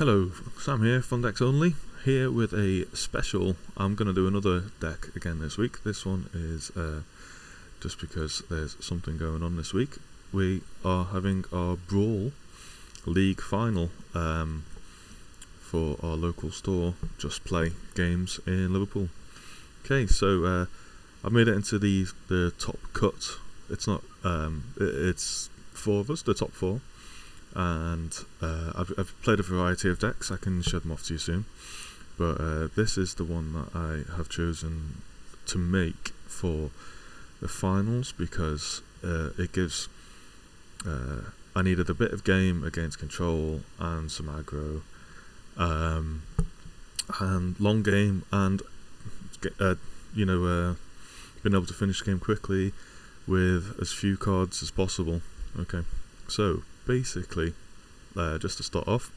Hello, Sam here, Fun Decks Only, here with a special. I'm going to do another deck again this week. This one is just because there's something going on this week. We are having our Brawl League final for our local store, Just Play Games in Liverpool. Okay, so I've made it into the top cut. It's not, it's four of us, the top four. And I've played a variety of decks. I can show them off to you soon, but this is the one that I have chosen to make for the finals because it gives I needed a bit of game against control and some aggro, and long game, and being able to finish the game quickly with as few cards as possible. Okay, so basically, just to start off,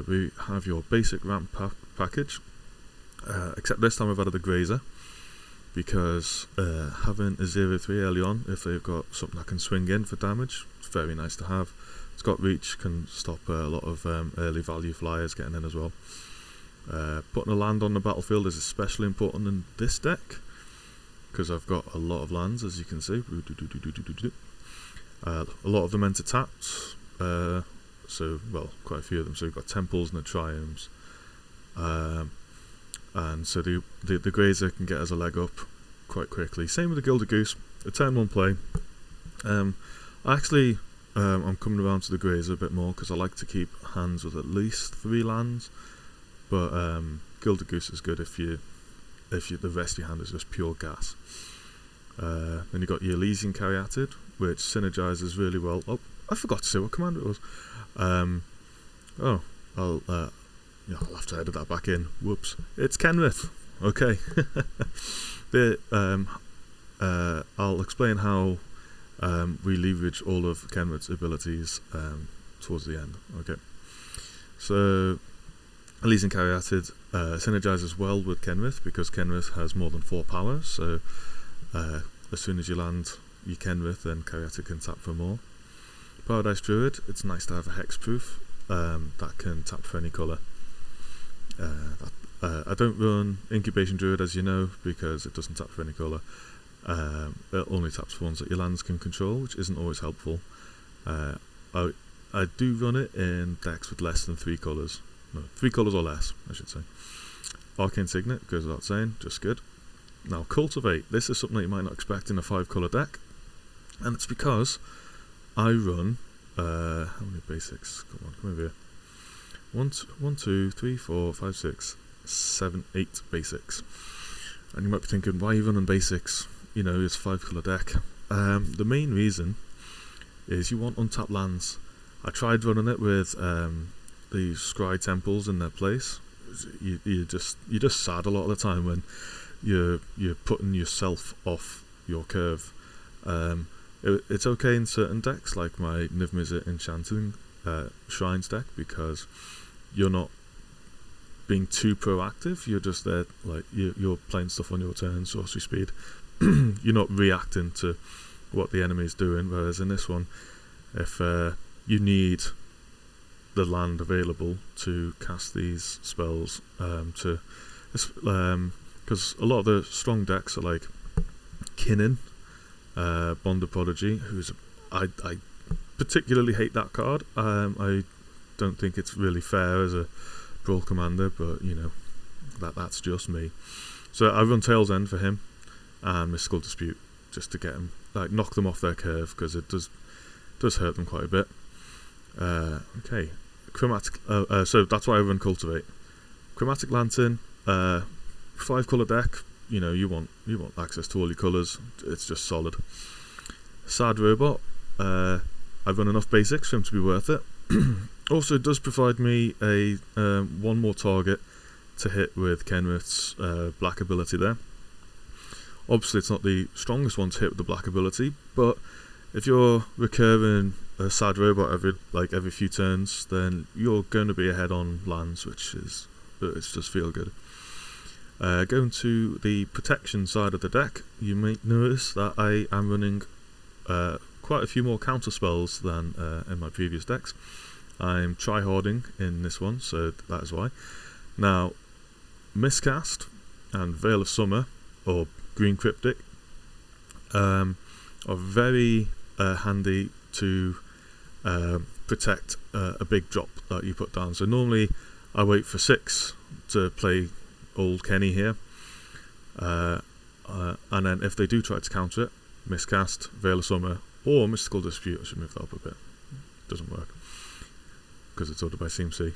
we have your basic ramp package, except this time I've added the Grazer, because having a 0-3 early on, if they've got something that can swing in for damage, it's very nice to have. It's got reach, can stop a lot of early value flyers getting in as well. Putting a land on the battlefield is especially important in this deck, because I've got a lot of lands, as you can see. A lot of them enter tapped, quite a few of them. So we've got temples and the triomes, and so the Grazer can get us a leg up quite quickly. Same with the Gilded Goose, a turn one play. I'm coming around to the Grazer a bit more because I like to keep hands with at least 3 lands, but Gilded Goose is good if the rest of your hand is just pure gas. Then you've got your Elysian Caryatid, which synergizes really well. Oh, I forgot to say what commander it was. I'll have to edit that back in. Whoops. It's Kenrith. Okay. I'll explain how we leverage all of Kenrith's abilities towards the end. Okay. So, Elysian Caryatid synergizes well with Kenrith because Kenrith has more than 4 power. So, as soon as you land your Kenrith, then Caryatid can tap for more. Paradise Druid, it's nice to have a hexproof that can tap for any colour. I don't run Incubation Druid, as you know, because it doesn't tap for any colour. It only taps for ones that your lands can control, which isn't always helpful. I do run it in decks with less than 3 colours. No, 3 colours or less, I should say. Arcane Signet goes without saying, just good. Now, Cultivate, this is something that you might not expect in a 5-colour deck, and it's because I run, how many basics? Come over here. 1, 2, 3, 4, 5, 6, 7, 8 basics. And you might be thinking, why are you running basics? You know, it's a 5-colour deck. The main reason is you want untapped lands. I tried running it with the Scry Temples in their place. You're just sad a lot of the time when you're putting yourself off your curve. It's okay in certain decks, like my Niv Mizzet Enchanting Shrines deck, because you're not being too proactive. You're just there, like you're playing stuff on your turn, sorcery speed. You're not reacting to what the enemy's doing. Whereas in this one, if you need the land available to cast these spells, because a lot of the strong decks are like Kinnin, Bond of Prodigy, I particularly hate that card. I don't think it's really fair as a Brawl commander, but you know, that's just me. So I run Tail's End for him and Mystical Dispute just to get him, like, knock them off their curve, because it does hurt them quite a bit. Okay, Chromatic. So that's why I run Cultivate. Chromatic Lantern, 5-colour deck. You know, you want access to all your colours. It's just solid. Sad Robot. I run enough basics for him to be worth it. Also, it does provide me a one more target to hit with Kenrith's black ability there. Obviously, it's not the strongest one to hit with the black ability, but if you're recurring a Sad Robot every few turns, then you're going to be ahead on lands, which is it's just feel good. Going to the protection side of the deck, you may notice that I am running quite a few more counter spells than in my previous decks. I'm try-harding in this one, so that is why. Now, Miscast and Veil of Summer, or Green Cryptic, are very handy to protect a big drop that you put down. So normally I wait for 6 to play old Kenny here, and then if they do try to counter it, Miscast, Veil of Summer, or Mystical Dispute. I should move that up a bit. Doesn't work because it's ordered by CMC.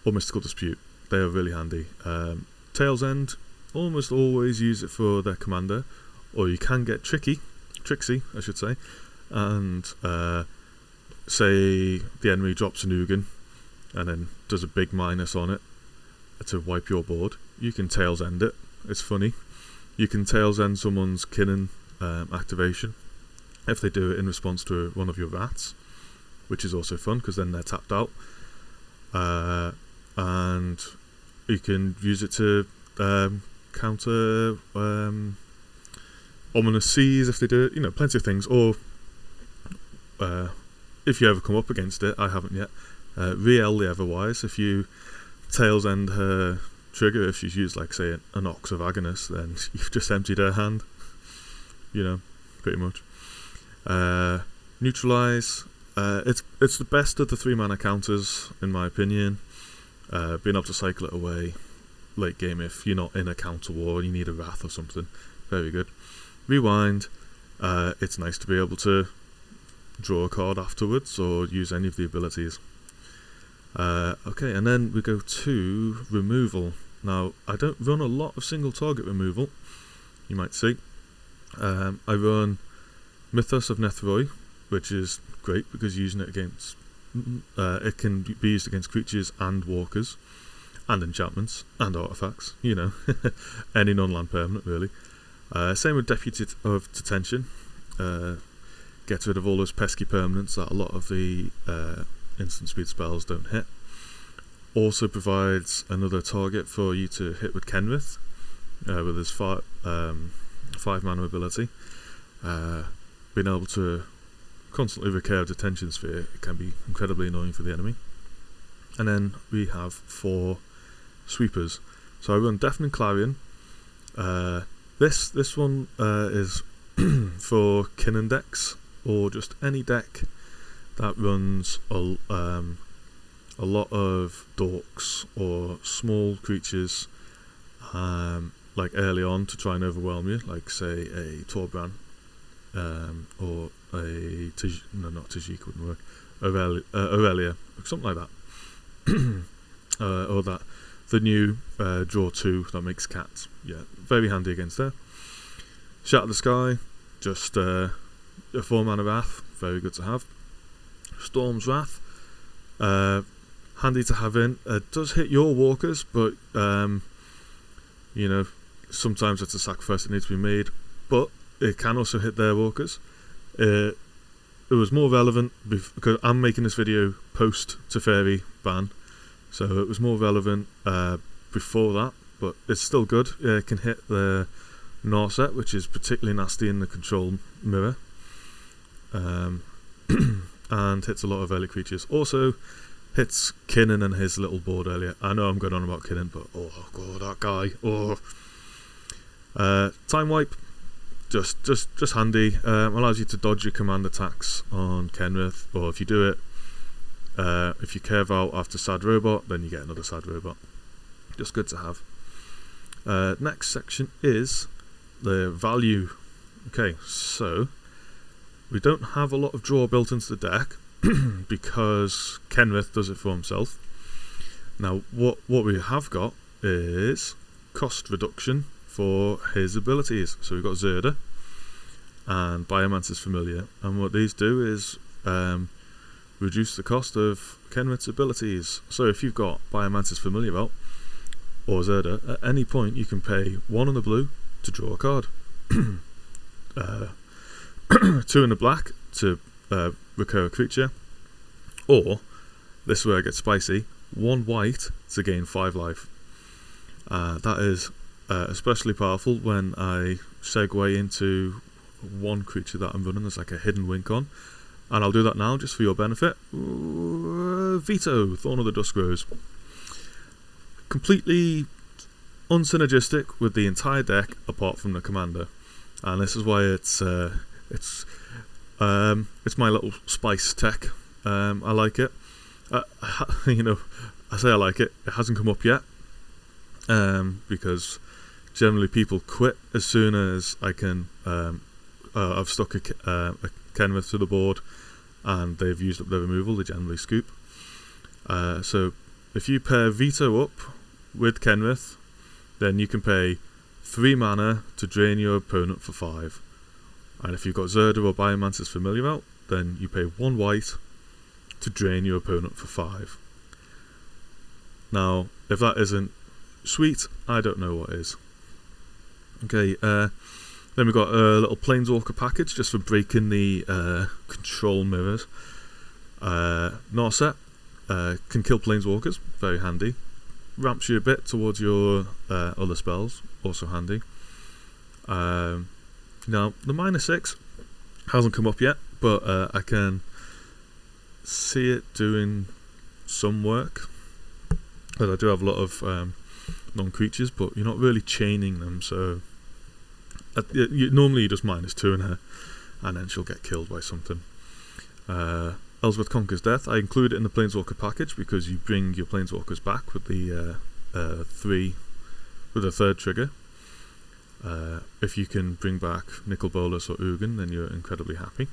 Or Mystical Dispute. They are really handy. Tail's End, almost always use it for their commander, or you can get Trixie, I should say, and say the enemy drops an Ugin and then does a big minus on it to wipe your board. You can Tail's End it. It's funny. You can Tail's End someone's Kinnan activation if they do it in response to one of your rats, which is also fun because then they're tapped out. And you can use it to counter Ominous Seas if they do it, plenty of things. Or if you ever come up against it, I haven't yet, Riel the Everwise, if you Tail's End her trigger, if she's used, like, say, an Ox of Agonist, then you've just emptied her hand, pretty much. Neutralize, it's the best of the 3-mana counters, in my opinion. Being able to cycle it away late game if you're not in a counter war and you need a Wrath or something, very good. Rewind, it's nice to be able to draw a card afterwards or use any of the abilities. Okay, and then we go to removal. Now, I don't run a lot of single target removal, you might see. I run Mythos of Nethroi, which is great because using it against it can be used against creatures and walkers and enchantments and artifacts, any non-land permanent really. Same with Deputy of Detention. Gets rid of all those pesky permanents that a lot of the instant speed spells don't hit. Also provides another target for you to hit with Kenrith, with his 5-mana ability. Being able to constantly recur Detention Sphere, it can be incredibly annoying for the enemy. And then we have 4 sweepers. So I run Deafening Clarion. This one is for Kinnan decks, or just any deck that runs a lot of dorks or small creatures, like early on to try and overwhelm you, like say a Torbran, or a not Tajik wouldn't work, Aurelia, something like that. Or that the new draw 2 that makes cats. Yeah, very handy against there. Shatter the Sky, just a 4-mana Wrath, very good to have. Storm's Wrath, handy to have in. It does hit your walkers, but sometimes it's a sacrifice that needs to be made, but it can also hit their walkers. It was more relevant because I'm making this video post Teferi ban, so it was more relevant before that, but it's still good. It can hit the Narset, which is particularly nasty in the control mirror, and hits a lot of early creatures. Also hits Kinnan and his little board earlier. I know I'm going on about Kinnan, but oh god, that guy. Time Wipe, just handy. Allows you to dodge your command attacks on Kenrith, or if you do it, if you curve out after Sad Robot, then you get another Sad Robot. Just good to have. Next section is the value. Okay, so we don't have a lot of draw built into the deck because Kenrith does it for himself. Now, what we have got is cost reduction for his abilities. So we've got Zerda and Biomancer's Familiar, and what these do is reduce the cost of Kenrith's abilities. So if you've got Biomancer's Familiar out, or Zerda, at any point you can pay 1 on the blue to draw a card, 2 in the black to recur a creature, or, this is where it gets spicy, 1 white to gain 5 life. That is especially powerful when I segue into one creature that I'm running as like a hidden wink on. and I'll do that now just for your benefit. Veto, Thorn of the Dusk Rose. Completely unsynergistic with the entire deck apart from the commander, and this is why it's my little spice tech. I like it. You know, I say I like it. It hasn't come up yet, because generally people quit as soon as I can. I've stuck a Kenrith to the board, and they've used up their removal. They generally scoop. So if you pair Veto up with Kenrith, then you can pay 3 mana to drain your opponent for 5. And if you've got Zerda or Biomancer's Familiar out, then you pay 1 white to drain your opponent for 5. Now, if that isn't sweet, I don't know what is. Okay, then we've got a little Planeswalker package just for breaking the control mirrors. Narset can kill Planeswalkers, very handy. Ramps you a bit towards your other spells, also handy. Now, the -6 hasn't come up yet, but I can see it doing some work. But I do have a lot of non-creatures, but you're not really chaining them, so normally you just -2 in her, and then she'll get killed by something. Elswith Conquers Death. I include it in the Planeswalker package because you bring your Planeswalkers back with the 3 with a 3rd trigger. If you can bring back Nicol Bolas or Ugin, then you're incredibly happy.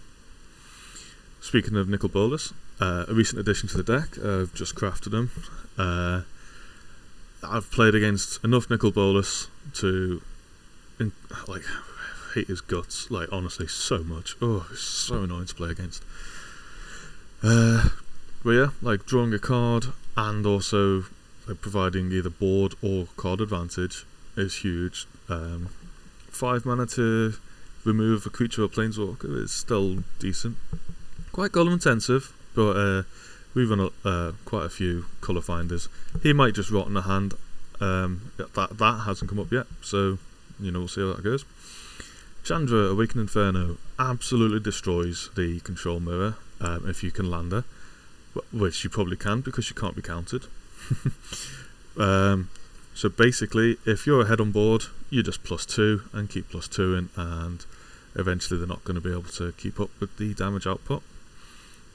Speaking of Nicol Bolas, a recent addition to the deck. I've just crafted them. I've played against enough Nicol Bolas to hate his guts. Like, honestly, so much. Oh, it's so annoying to play against. But yeah, like drawing a card and also providing either board or card advantage is huge. 5 mana to remove a creature or Planeswalker is still decent. Quite colour intensive, but we run quite a few colour finders. He might just rot in the hand. That hasn't come up yet, so we'll see how that goes. Chandra, Awakened Inferno, absolutely destroys the control mirror if you can land her, which you probably can because you can't be countered. So basically, if you're ahead on board, you just +2 and keep +2 in, and eventually they're not going to be able to keep up with the damage output.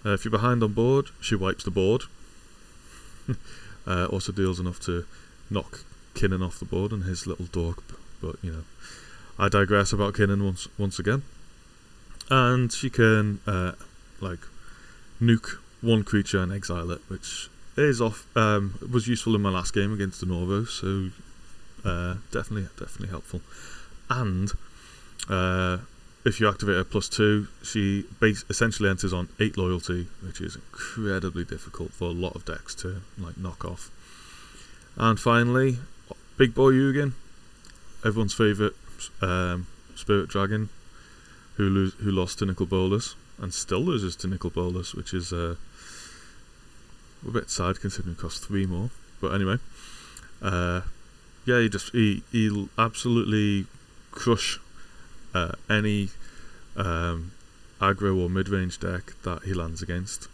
If you're behind on board, she wipes the board. Also deals enough to knock Kinnan off the board and his little dog, but I digress about Kinnan once again. And she can nuke one creature and exile it, which is was useful in my last game against the Norvo, so definitely helpful. And if you activate her +2, she essentially enters on 8 loyalty, which is incredibly difficult for a lot of decks to knock off. And finally, Big Boy Ugin, everyone's favourite Spirit Dragon, who lost to Nicol Bolas and still loses to Nicol Bolas, which is a bit sad considering it costs 3 more. But anyway, he'll absolutely crush any aggro or mid-range deck that he lands against.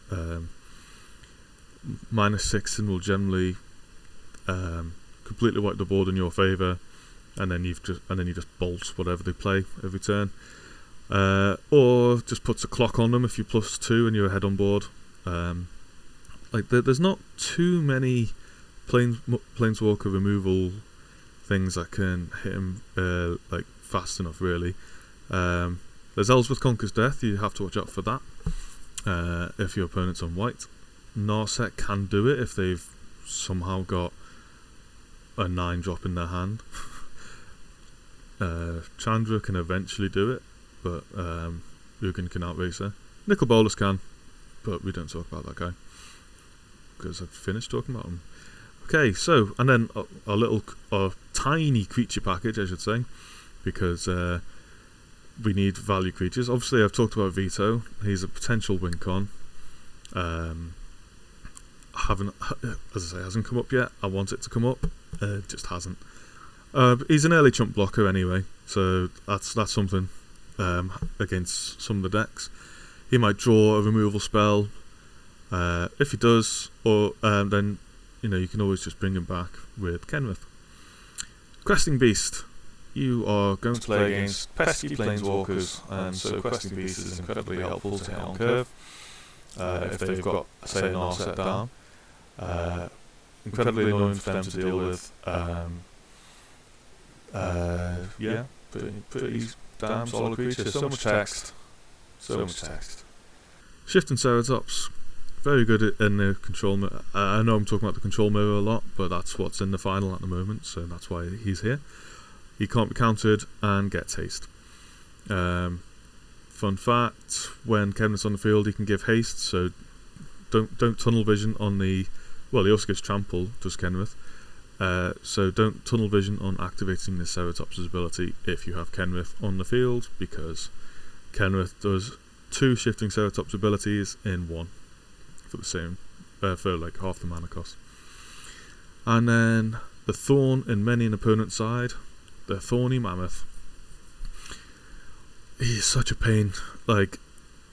-6 and will generally completely wipe the board in your favour, and then you just bolt whatever they play every turn, or just puts a clock on them if you're +2 and you're ahead on board. There's not too many Planeswalker removal things that can hit him fast enough, really. There's Elswith Conquers Death. You have to watch out for that if your opponent's on white. Narset can do it if they've somehow got a 9-drop in their hand. Chandra can eventually do it, but Ugin can outrace her. Nicol Bolas can, but we don't talk about that guy because I've finished talking about him. Okay, so, and then a tiny creature package, I should say, because we need value creatures. Obviously, I've talked about Veto. He's a potential win con. Hasn't come up yet. I want it to come up. It just hasn't. He's an early chump blocker anyway, so that's something against some of the decks. he might draw a removal spell. If he does, or then you can always just bring him back with Kenrith. Questing Beast. You are going to play against pesky planeswalkers, and so Questing Beast is incredibly helpful to hit on curve. If they've got, say, an R set down, incredibly annoying for them to deal with. Pretty damn solid creature. So much text. Shifting Ceratops, very good in the control. I know I'm talking about the control mirror a lot, but that's what's in the final at the moment, so that's why he's here. He can't be countered and gets haste. Fun fact: when Kenrith's on the field, he can give haste. So don't tunnel vision on the. Well, he also gives trample, does Kenrith. So don't tunnel vision on activating the Ceratops' ability if you have Kenrith on the field, because Kenrith does 2 shifting Ceratops abilities in 1 for the same, for like half the mana cost. And then the Thorn in many an opponent's side, the Thorny Mammoth. He's such a pain. Like,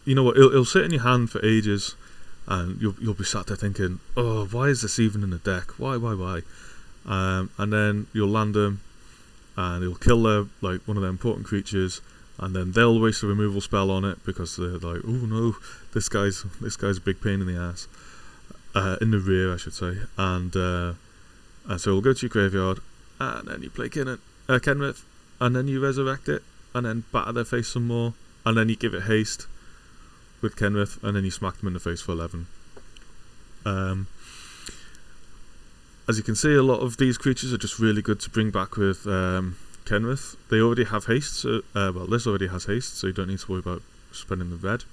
you know what? He'll sit in your hand for ages, and you'll be sat there thinking, "Oh, why is this even in the deck? Why?" And then you'll land him, and he'll kill one of their important creatures, and then they'll waste a removal spell on it because they're like, "Oh no, this guy's a big pain in the ass." In the rear, I should say, and so it'll go to your graveyard, and then you play Kenrith, and then you resurrect it, and then batter their face some more, and then you give it haste with Kenrith, and then you smack them in the face for 11. As you can see, a lot of these creatures are just really good to bring back with Kenrith. They already have haste, so, this already has haste, so you don't need to worry about spending the red.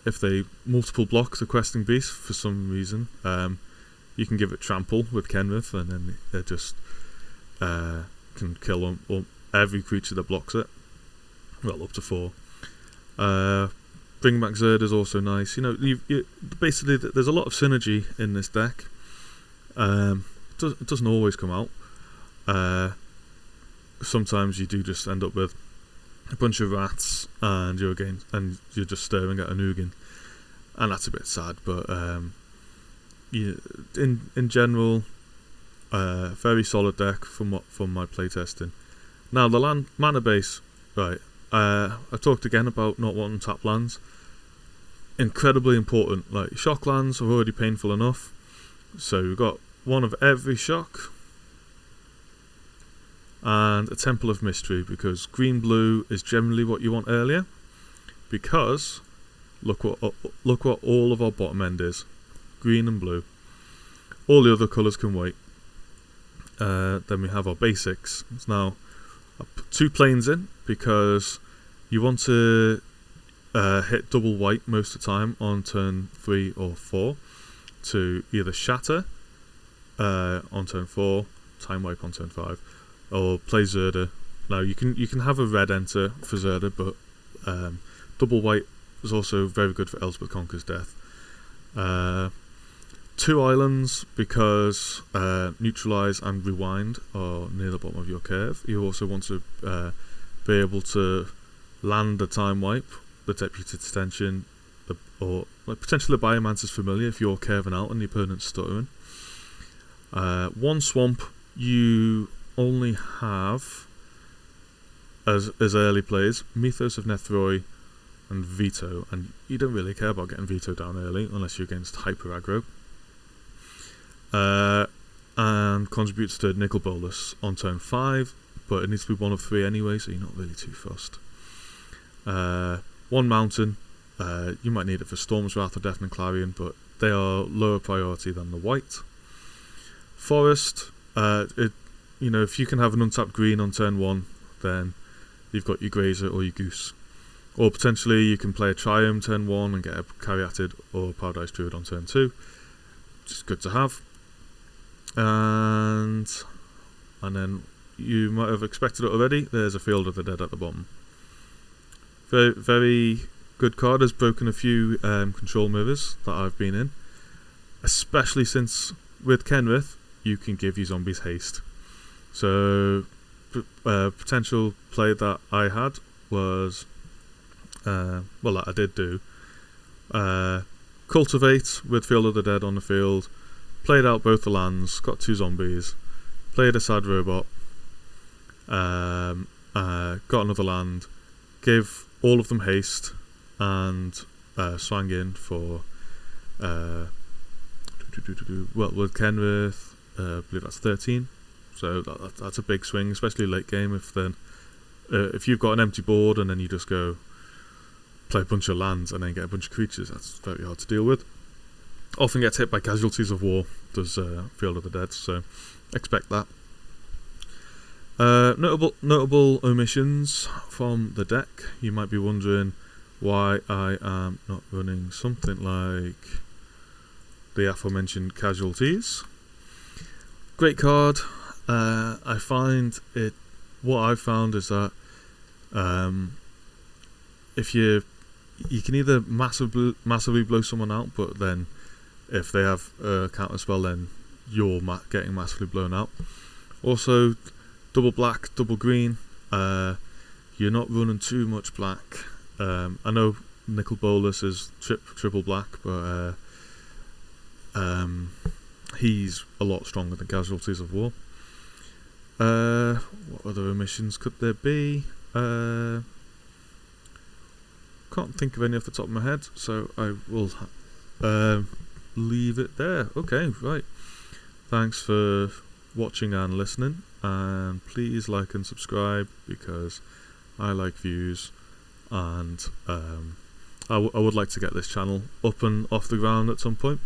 If they multiple block the Questing Beast for some reason, you can give it trample with Kenrith, and then they just can kill every creature that blocks it. Well, up to 4. Bring back Zerd is also nice. Basically, there's a lot of synergy in this deck. It doesn't always come out. Sometimes you do just end up with a bunch of rats, and you're just staring at a Nugan, and that's a bit sad. But in general, very solid deck from my playtesting. Now the mana base, right? I talked again about not wanting tap lands. Incredibly important. Like, shock lands are already painful enough, so we've got 1 of every shock, and a Temple of Mystery, because green-blue is generally what you want earlier, because look what all of our bottom end is, green and blue. All the other colours can wait. Then we have our basics. Now, I put 2 planes in, because you want to hit double white most of the time on turn 3 or 4 to either shatter on turn 4, time wipe on turn 5, or play Zerda. Now you can have a red enter for Zerda, but double white is also very good for Elspeth Conquer's Death. 2 islands, because neutralize and rewind are near the bottom of your curve. You also want to be able to land the time wipe, the Deputed Extension, or potentially the Biomancer's Familiar if you're curving out and the opponent's stuttering. 1 swamp you only have as early plays, Mythos of Nethroi and Veto, and you don't really care about getting Veto down early unless you're against hyper aggro. And contributes to Nicol Bolas on turn 5, but it needs to be 1 of 3 anyway, so you're not really too fussed. 1 mountain, you might need it for Storm's Wrath or Deafening Clarion, but they are lower priority than the white. Forest, if you can have an untapped green on turn 1, then you've got your Grazer or your Goose. Or potentially you can play a Triumph turn 1 and get a Caryatid or Paradise Druid on turn 2, which is good to have. And then you might have expected it already, there's a Field of the Dead at the bottom. Very, very good card. Has broken a few control mirrors that I've been in, especially since with Kenrith you can give your zombies haste. So potential play that I had was well, that I did do. Cultivate with Field of the Dead on the field. Played out both the lands. Got 2 zombies. Played a sad robot. Got another land. Gave all of them haste. And swang in for... well, with Kenrith, I believe that's 13. So that's a big swing, especially late game. If you've got an empty board and then you just go play a bunch of lands and then get a bunch of creatures, that's very hard to deal with. Often gets hit by casualties of war, does Field of the Dead, so expect that. Notable omissions from the deck. You might be wondering why I am not running something like the aforementioned casualties. Great card. I find it. What I've found is that if you can either massively blow someone out, but then if they have a counter spell, then you're getting massively blown out. Also, double black, double green. You're not running too much black. I know Nicol Bolas is triple black, but he's a lot stronger than Casualties of War. What other omissions could there be? Can't think of any off the top of my head, so I will leave it there. Okay, right. Thanks for watching and listening, and please like and subscribe because I like views, and I would like to get this channel up and off the ground at some point.